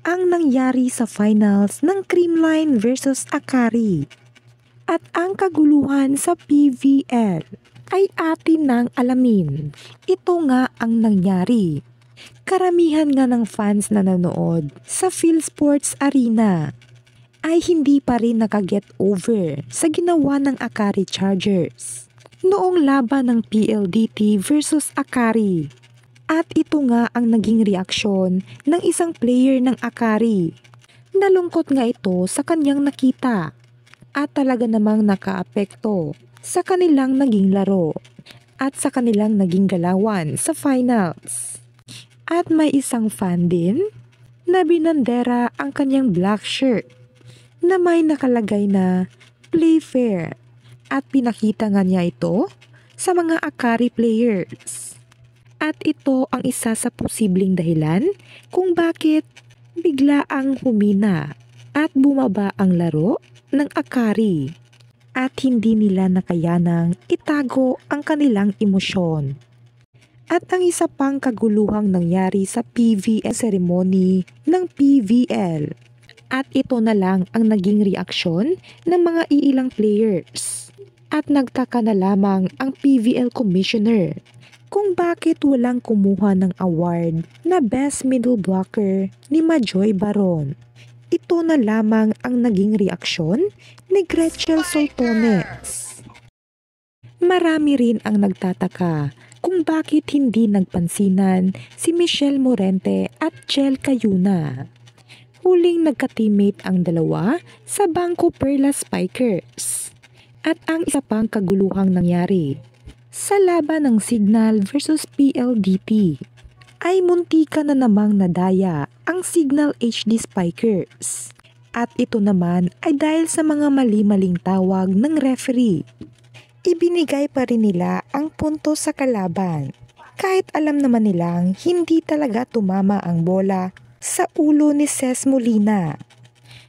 ang nangyari sa finals ng Creamline versus Akari. At ang kaguluhan sa PVL ay atin nang alamin. Ito nga ang nangyari. Karamihan nga ng fans na nanood sa PhilSports Arena ay hindi pa rin nakaget over sa ginawa ng Akari Chargers noong laban ng PLDT versus Akari. At ito nga ang naging reaksyon ng isang player ng Akari. Nalungkot nga ito sa kanyang nakita at talaga namang nakaapekto sa kanilang naging laro at sa kanilang naging galawan sa finals. At may isang fan din na binandera ang kanyang black shirt na may nakalagay na "Play Fair" at pinakita nga niya ito sa mga Akari players. At ito ang isa sa posibleng dahilan kung bakit bigla ang humina at bumaba ang laro ng Akari at hindi nila nakayanang itago ang kanilang emosyon. At ang isa pang kaguluhang nangyari sa PVL ceremony ng PVL. At ito na lang ang naging reaksyon ng mga iilang players. At nagtaka na lamang ang PVL Commissioner kung bakit walang kumuha ng award na Best Middle Blocker ni Majoy Baron. Ito na lamang ang naging reaksyon ni Gretchen Soltones. Marami rin ang nagtataka kung bakit hindi nagpansinan si Michelle Morente at Chel Cayuna. Huling nagka-teammate ang dalawa sa Banco Perla Spikers. At ang isa pang kaguluhang nangyari sa laban ng Signal versus PLDT ay muntika na namang nadaya ang Signal HD Spikers. At ito naman ay dahil sa mga mali-maling tawag ng referee. Ibinigay pa rin nila ang punto sa kalaban kahit alam naman nilang hindi talaga tumama ang bola sa ulo ni Ces Molina.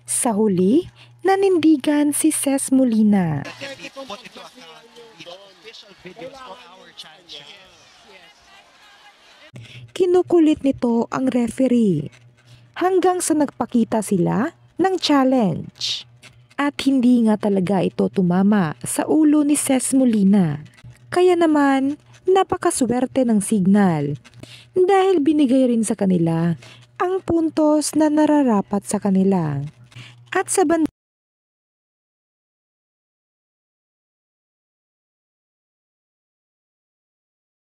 Sa huli, nanindigan si Ces Molina. Kinukulit nito ang referee hanggang sa nagpakita sila ng challenge. At hindi nga talaga ito tumama sa ulo ni Ces Molina. Kaya naman, napakaswerte ng Signal dahil binigay rin sa kanila ang puntos na nararapat sa kanila. At sa